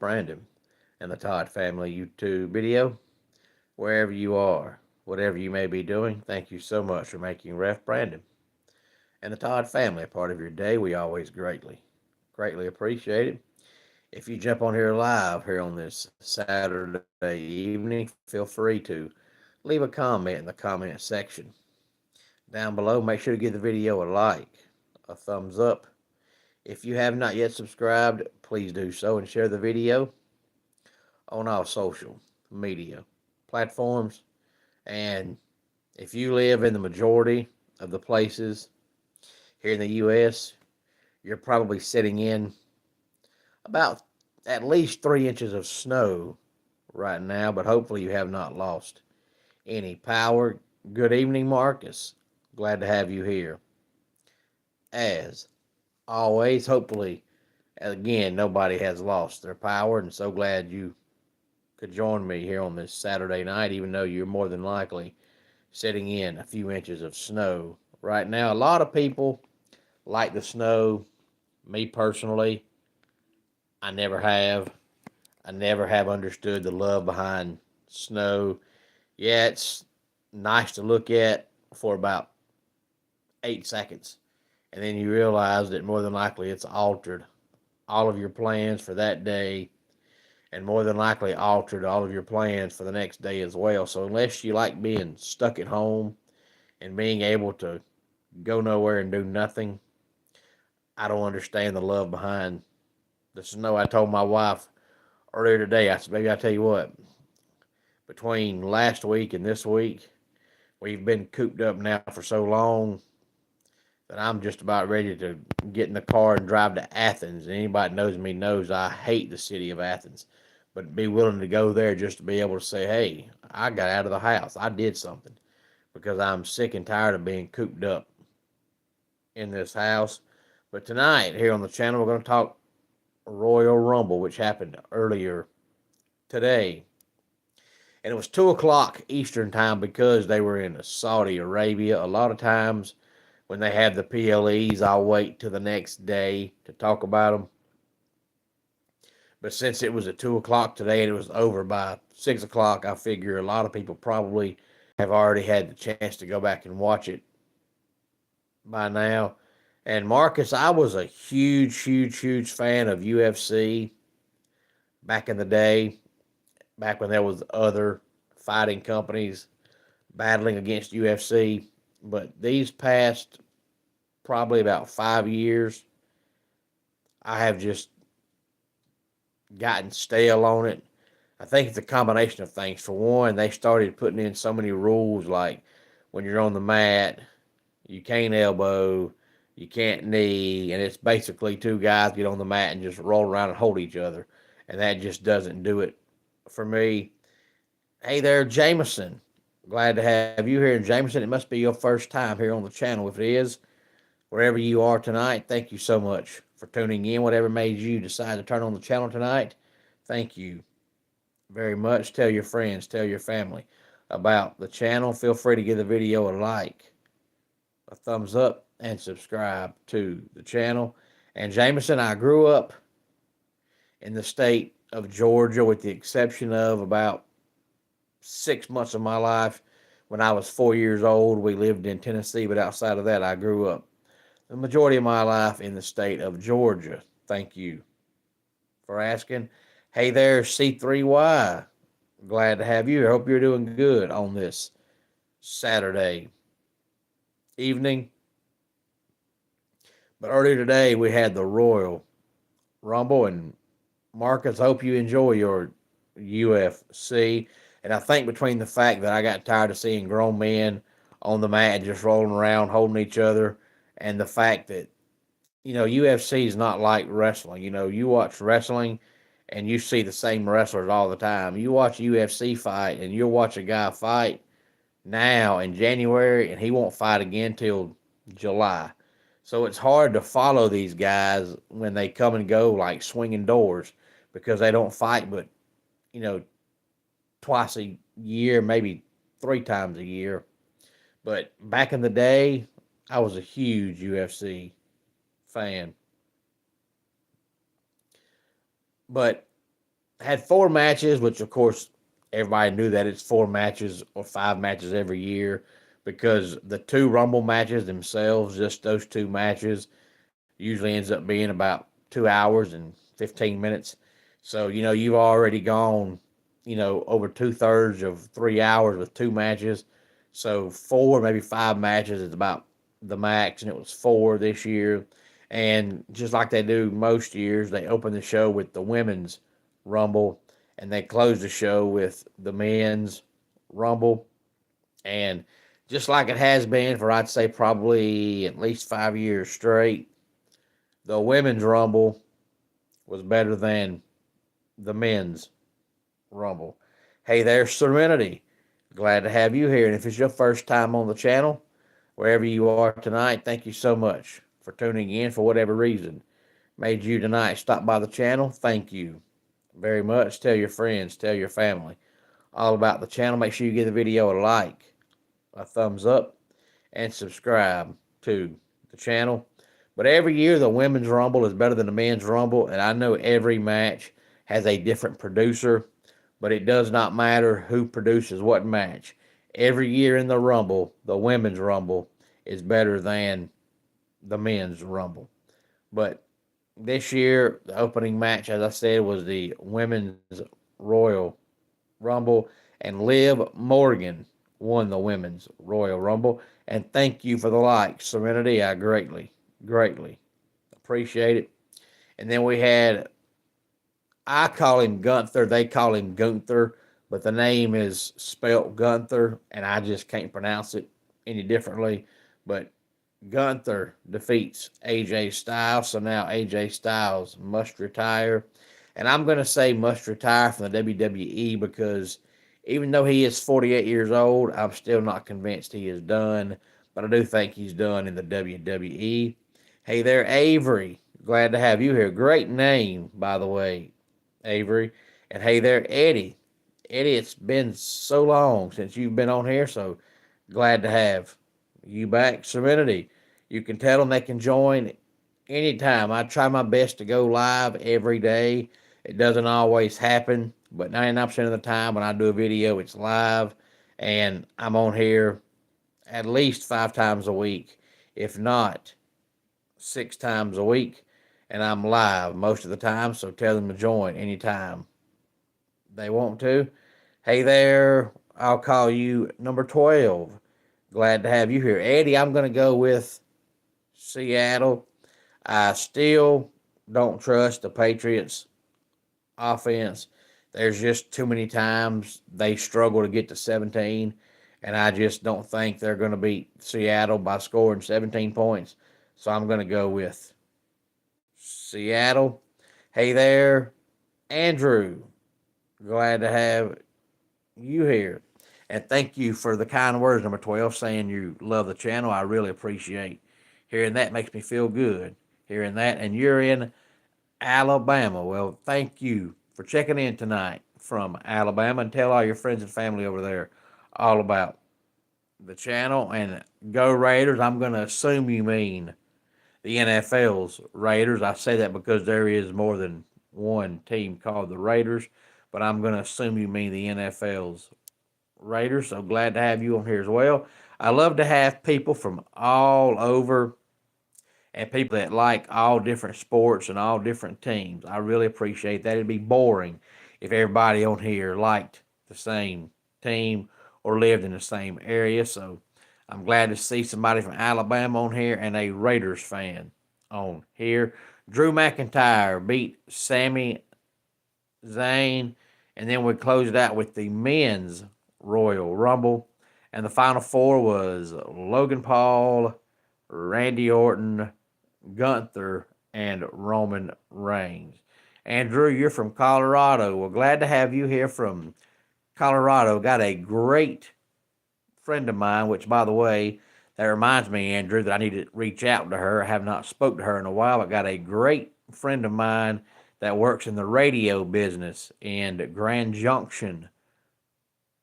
Brandon and the Todd Family YouTube video. Wherever you are, whatever you may be doing, thank you so much for making Ref Brandon and the Todd Family a part of your day. We always greatly appreciate it. If you jump on here live here on this Saturday evening, feel free to leave a comment in the comment section down below. Make sure to give the video a like, a thumbs up. If you have not yet subscribed, please do so and share the video on all social media platforms. And if you live in the majority of the places here in the U.S., you're probably sitting in about at least 3 inches of snow right now, but hopefully you have not lost any power. Good evening, Marcus. Glad to have you here. As always, hopefully, again, nobody has lost their power, and so glad you could join me here on this Saturday night, even though you're more than likely sitting in a few inches of snow right now. A lot of people like the snow. Me personally, I never have. I never have understood the love behind snow. Yeah, it's nice to look at for about 8 seconds. And then you realize that more than likely it's altered all of your plans for that day, and more than likely altered all of your plans for the next day as well. So unless you like being stuck at home and being able to go nowhere and do nothing, I don't understand the love behind the snow. I told my wife earlier today, I said, baby, I tell you what, between last week and this week, we've been cooped up now for so long that I'm just about ready to get in the car and drive to Athens. And anybody that knows me knows I hate the city of Athens, but be willing to go there just to be able to say, hey, I got out of the house. I did something, because I'm sick and tired of being cooped up in this house. But tonight, here on the channel, we're going to talk Royal Rumble, which happened earlier today. And it was 2 o'clock Eastern time because they were in Saudi Arabia. A lot of times when they have the PLEs, I'll wait till the next day to talk about them. But since it was at 2 o'clock today and it was over by 6 o'clock, I figure a lot of people probably have already had the chance to go back and watch it by now. And Marcus, I was a huge fan of UFC back in the day, back when there was other fighting companies battling against UFC. But these past probably about 5 years, I have just gotten stale on it. I think it's a combination of things. For one, they started putting in so many rules, like when you're on the mat, you can't elbow, you can't knee, and it's basically two guys get on the mat and just roll around and hold each other. And that just doesn't do it for me. Hey there, Jameson. Glad to have you here. And Jameson, it must be your first time here on the channel. If it is, wherever you are tonight, thank you so much for tuning in. Whatever made you decide to turn on the channel tonight, thank you very much. Tell your friends, tell your family about the channel. Feel free to give the video a like, a thumbs up, and subscribe to the channel. And Jameson, I grew up in the state of Georgia, with the exception of about 6 months of my life. When I was 4 years old, we lived in Tennessee, but outside of that, I grew up the majority of my life in the state of Georgia. Thank you for asking. Hey there, C3Y. Glad to have you. I hope you're doing good on this Saturday evening. But earlier today, we had the Royal Rumble, and Marcus, hope you enjoy your UFC. And I think between the fact that I got tired of seeing grown men on the mat just rolling around, holding each other, and the fact that, UFC is not like wrestling. You watch wrestling and you see the same wrestlers all the time. You watch a UFC fight and you'll watch a guy fight now in January and he won't fight again till July. So it's hard to follow these guys when they come and go like swinging doors, because they don't fight but, you know, twice a year, maybe 3 times a year. But back in the day, I was a huge UFC fan. But had 4 matches, which of course everybody knew that it's 4 matches or 5 matches every year because the two Rumble matches themselves, just those 2 matches, usually ends up being about 2 hours and 15 minutes. So, you've already gone, over 2/3 of 3 hours with 2 matches. So, 4, maybe 5 matches is about the max, and it was 4 this year. And just like they do most years, they open the show with the women's Rumble and they close the show with the men's Rumble. And just like it has been for, I'd say, probably at least 5 years straight, the women's Rumble was better than the men's Rumble. Hey there, Serenity. Glad to have you here. And if it's your first time on the channel, wherever you are tonight, thank you so much for tuning in for whatever reason made you tonight stop by the channel. Thank you very much. Tell your friends, tell your family all about the channel. Make sure you give the video a like, a thumbs up, and subscribe to the channel. But every year, the women's Rumble is better than the men's Rumble, and I know every match has a different producer, but it does not matter who produces what match. Every year in the Rumble, the women's Rumble is better than the men's Rumble. But this year, the opening match, as I said, was the women's Royal Rumble, and Liv Morgan won the women's Royal Rumble. And thank you for the like, Serenity. I greatly, greatly appreciate it. And then we had, I call him Gunther, they call him Gunther, but the name is spelt Gunther, and I just can't pronounce it any differently. But Gunther defeats AJ Styles, so now AJ Styles must retire. And I'm going to say must retire from the WWE because even though he is 48 years old, I'm still not convinced he is done. But I do think he's done in the WWE. Hey there, Avery. Glad to have you here. Great name, by the way, Avery. And hey there, Eddie. Eddie, it's been so long since you've been on here, so glad to have you back. Serenity, you can tell them they can join anytime. I try my best to go live every day. It doesn't always happen, but 99% of the time when I do a video, it's live, and I'm on here at least 5 times a week, if not 6 times a week, and I'm live most of the time, so tell them to join anytime they want to. Hey there, I'll call you number 12. Glad to have you here. Eddie, I'm going to go with Seattle. I still don't trust the Patriots offense. There's just too many times they struggle to get to 17, and I just don't think they're going to beat Seattle by scoring 17 points. So I'm going to go with Seattle. Hey there, Andrew. Glad to have you here. And thank you for the kind words, number 12, saying you love the channel. I really appreciate hearing that. Makes me feel good hearing that. And you're in Alabama. Well, thank you for checking in tonight from Alabama, and tell all your friends and family over there all about the channel. And go Raiders. I'm going to assume you mean the NFL's Raiders. I say that because there is more than one team called the Raiders, but I'm going to assume you mean the NFL's Raiders. So glad to have you on here as well. I love to have people from all over and people that like all different sports and all different teams. I really appreciate that. It'd be boring if everybody on here liked the same team or lived in the same area. So I'm glad to see somebody from Alabama on here and a Raiders fan on here. Drew McIntyre beat Sami Zayn, and then we closed out with the men's Royal Rumble. And the final four was Logan Paul, Randy Orton, Gunther, and Roman Reigns. Andrew, you're from Colorado. Well, glad to have you here from Colorado. Got a great friend of mine, which, by the way, that reminds me, Andrew, that I need to reach out to her. I have not spoke to her in a while. I got a great friend of mine that works in the radio business in Grand Junction,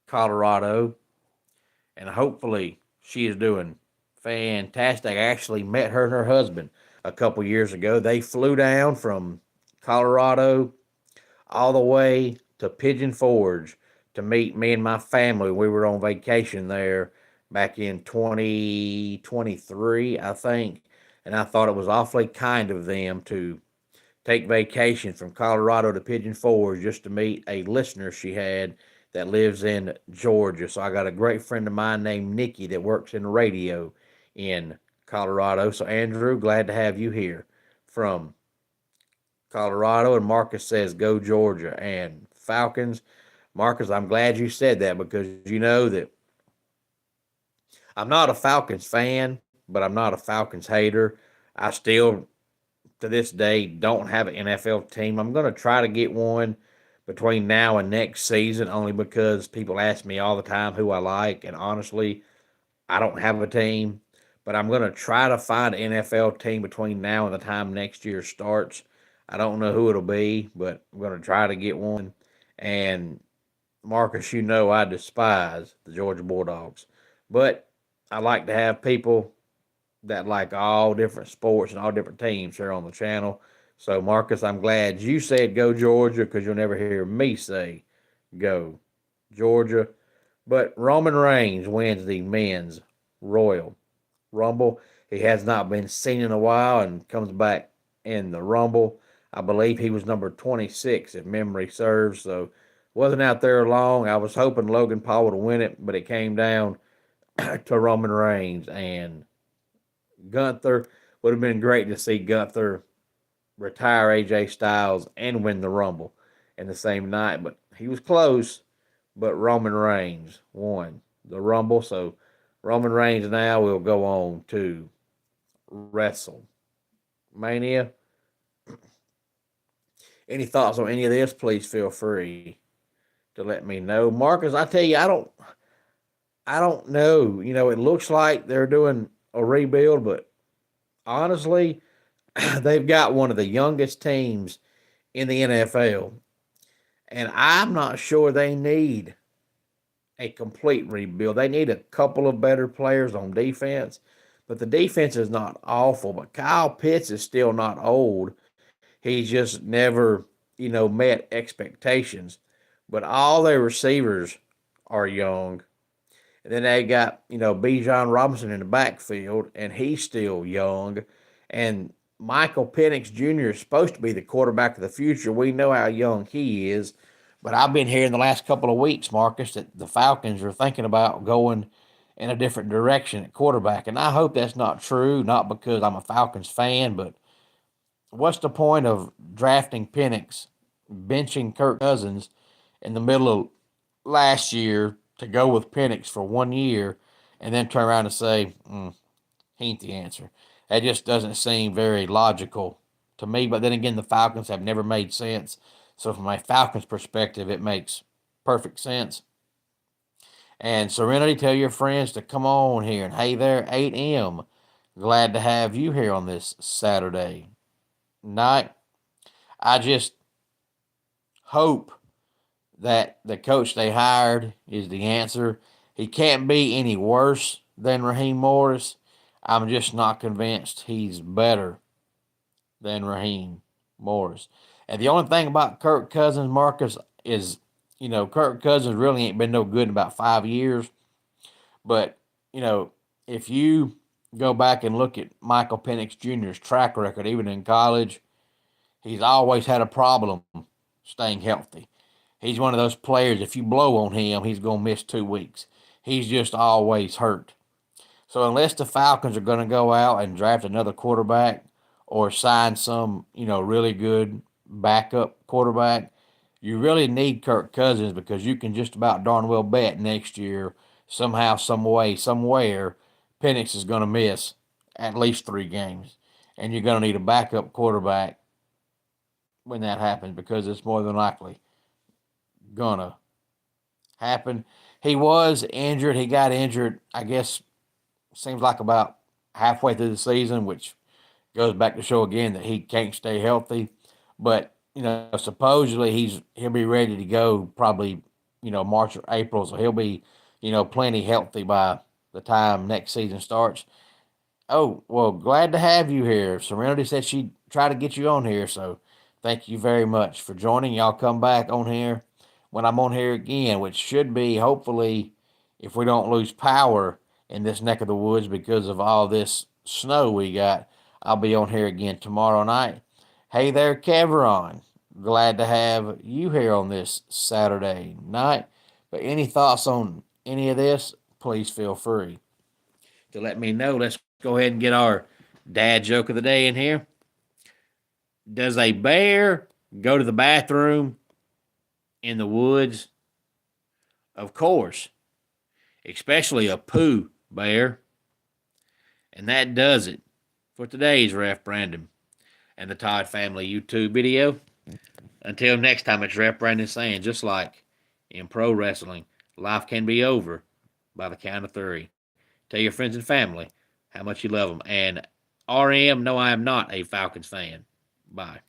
Colorado, and hopefully she is doing fantastic. I actually met her and her husband a couple years ago. They flew down from Colorado all the way to Pigeon Forge to meet me and my family. We were on vacation there back in 2023, I think. And I thought it was awfully kind of them to take vacation from Colorado to Pigeon Forge just to meet a listener she had that lives in Georgia. So I got a great friend of mine named Nikki that works in radio in Colorado. So, Andrew, glad to have you here from Colorado. And Marcus says, go Georgia and Falcons. Marcus, I'm glad you said that because you know that I'm not a Falcons fan, but I'm not a Falcons hater. I still, to this day, don't have an NFL team. I'm going to try to get one between now and next season only because people ask me all the time who I like. And honestly, I don't have a team, but I'm going to try to find an NFL team between now and the time next year starts. I don't know who it'll be, but I'm going to try to get one. And Marcus, you know I despise the Georgia Bulldogs, but I like to have people that like all different sports and all different teams here on the channel. So, Marcus, I'm glad you said go Georgia because you'll never hear me say go Georgia. But Roman Reigns wins the men's Royal Rumble. He has not been seen in a while and comes back in the Rumble. I believe he was number 26, if memory serves. So, wasn't out there long. I was hoping Logan Paul would win it, but it came down to Roman Reigns. And Gunther would have been great to see Gunther retire AJ Styles and win the Rumble in the same night, but he was close. But Roman Reigns won the Rumble, so Roman Reigns now will go on to WrestleMania. Any thoughts on any of this? Please feel free to let me know, Marcus. I tell you, I don't know. You know, it looks like they're doing a rebuild, but honestly, they've got one of the youngest teams in the NFL, and I'm not sure they need a complete rebuild. They need a couple of better players on defense, but the defense is not awful. But Kyle Pitts is still not old. He's just never, met expectations. But all their receivers are young. And then they got, Bijan Robinson in the backfield, and he's still young. And Michael Penix Jr. is supposed to be the quarterback of the future. We know how young he is. But I've been hearing the last couple of weeks, Marcus, that the Falcons are thinking about going in a different direction at quarterback. And I hope that's not true, not because I'm a Falcons fan, but what's the point of drafting Penix, benching Kirk Cousins in the middle of last year to go with Penix for 1 year and then turn around and say, he ain't the answer? That just doesn't seem very logical to me. But then again, the Falcons have never made sense. So from a Falcons perspective, it makes perfect sense. And Serenity, tell your friends to come on here. And hey there, 8M. Glad to have you here on this Saturday night. I just hope that the coach they hired is the answer. He can't be any worse than Raheem Morris. I'm just not convinced he's better than Raheem Morris. And the only thing about Kirk Cousins, Marcus, is, Kirk Cousins really ain't been no good in about 5 years. But, you know, if you go back and look at Michael Penix Jr.'s track record, even in college, he's always had a problem staying healthy. He's one of those players, if you blow on him, he's going to miss 2 weeks. He's just always hurt. So unless the Falcons are going to go out and draft another quarterback or sign some, really good backup quarterback, you really need Kirk Cousins because you can just about darn well bet next year, somehow, some way, somewhere, Penix is going to miss at least 3 games. And you're going to need a backup quarterback when that happens because it's more than likely going to happen. He was injured. He got injured, I guess, seems like about halfway through the season, which goes back to show again that he can't stay healthy. But supposedly he'll be ready to go probably March or April, so he'll be plenty healthy by the time next season starts. Oh well, glad to have you here. Serenity said she'd try to get you on here, so Thank you very much for joining. Y'all come back on here when I'm on here again, which should be hopefully if we don't lose power in this neck of the woods because of all this snow we got. I'll be on here again tomorrow night. Hey there, Kevron. Glad to have you here on this Saturday night. But any thoughts on any of this, please feel free to let me know. Let's go ahead and get our dad joke of the day in here. Does a bear go to the bathroom in the woods? Of course, especially a poo bear. And that does it for today's Ref Brandon and the Todd Family YouTube video. Until next time, it's Ref Brandon saying, just like in pro wrestling, life can be over by the count of three. Tell your friends and family how much you love them. And RM, no, I am not a Falcons fan. Bye.